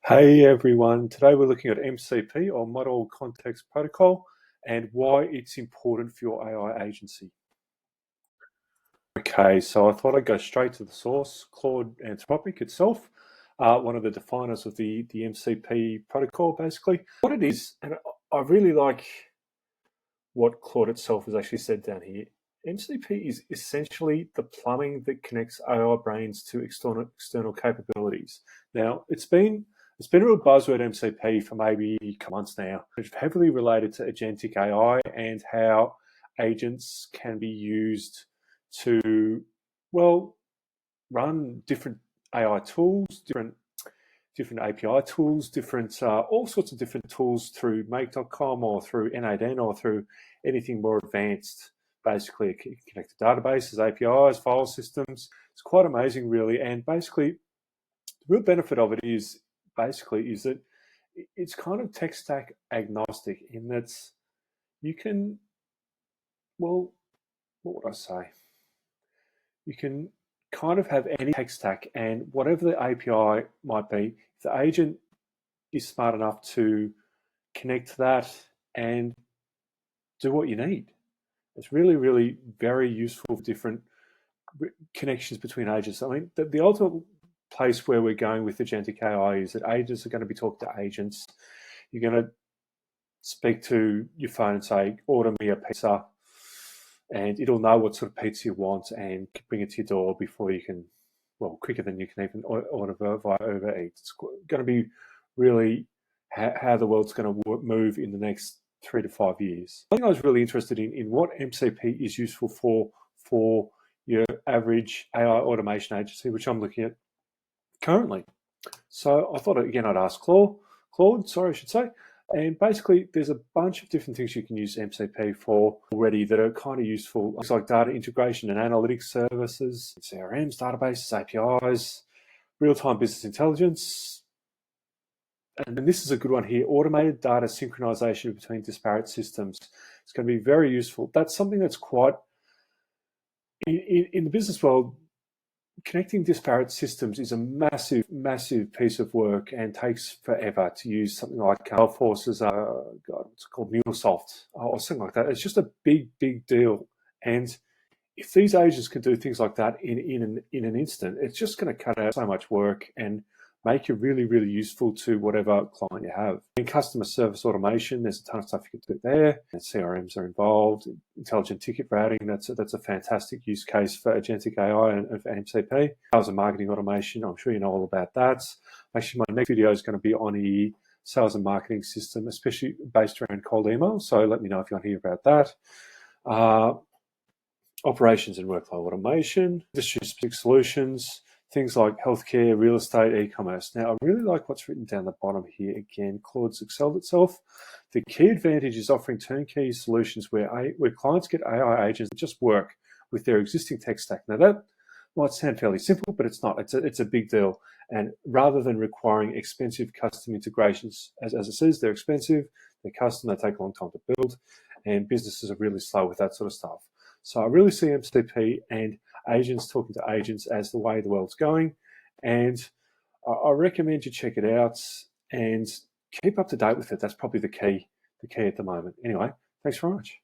Hey everyone, today we're looking at MCP or Model Context Protocol and why it's important for your AI agency. Okay, so I thought I'd go straight to the source, Claude Anthropic itself, one of the definers of the MCP protocol basically. What it is, and I really like what Claude itself has actually said down here. MCP is essentially the plumbing that connects AI brains to external capabilities. Now, it's been a real buzzword MCP for maybe a couple months now. It's heavily related to agentic AI and how agents can be used to, well, run different AI tools, different API tools, all sorts of different tools through make.com or through N8N or through anything more advanced, basically connected databases, APIs, file systems. It's quite amazing, really. And basically, the real benefit of it is that it's kind of tech stack agnostic in that you can, well, what would I say? You can kind of have any tech stack, and whatever the API might be, if the agent is smart enough to connect to that and do what you need. It's really, really very useful for different connections between agents. I mean, the ultimate place where we're going with agentic AI is that agents are going to be talking to agents. You're going to speak to your phone and say, order me a pizza, and it'll know what sort of pizza you want and bring it to your door before you can, well, quicker than you can even order via Uber Eats. It's going to be really how the world's going to move in the next 3 to 5 years. I think I was really interested in what MCP is useful for your average AI automation agency, which I'm looking at currently. So I thought, again, I'd ask Claude, I should say. And basically, there's a bunch of different things you can use MCP for already that are kind of useful. Things like data integration and analytics services, CRMs, databases, APIs, real-time business intelligence. And then this is a good one here, automated data synchronization between disparate systems. It's going to be very useful. That's something that's quite, in the business world, connecting disparate systems is a massive, massive piece of work and takes forever to use something like Salesforce's, it's called MuleSoft or something like that. It's just a big, big deal. And if these agents can do things like that in an instant, it's just going to cut out so much work and make it really, really useful to whatever client you have. In customer service automation, there's a ton of stuff you can do there. And CRMs are involved. Intelligent ticket routing, that's a fantastic use case for agentic AI and for MCP. Sales and marketing automation, I'm sure you know all about that. Actually, my next video is going to be on the sales and marketing system, especially based around cold email. So let me know if you want to hear about that. Operations and workflow automation, industry-specific solutions, things like healthcare, real estate, e-commerce. Now, I really like what's written down the bottom here. Again, Claude's excelled itself. The key advantage is offering turnkey solutions where clients get AI agents that just work with their existing tech stack. Now, that might sound fairly simple, but it's not. It's a big deal. And rather than requiring expensive custom integrations, as it says, they're expensive, they're custom, they take a long time to build, and businesses are really slow with that sort of stuff. So I really see MCP and agents talking to agents as the way the world's going. And I recommend you check it out and keep up to date with it. That's probably the key at the moment. Anyway, thanks very much.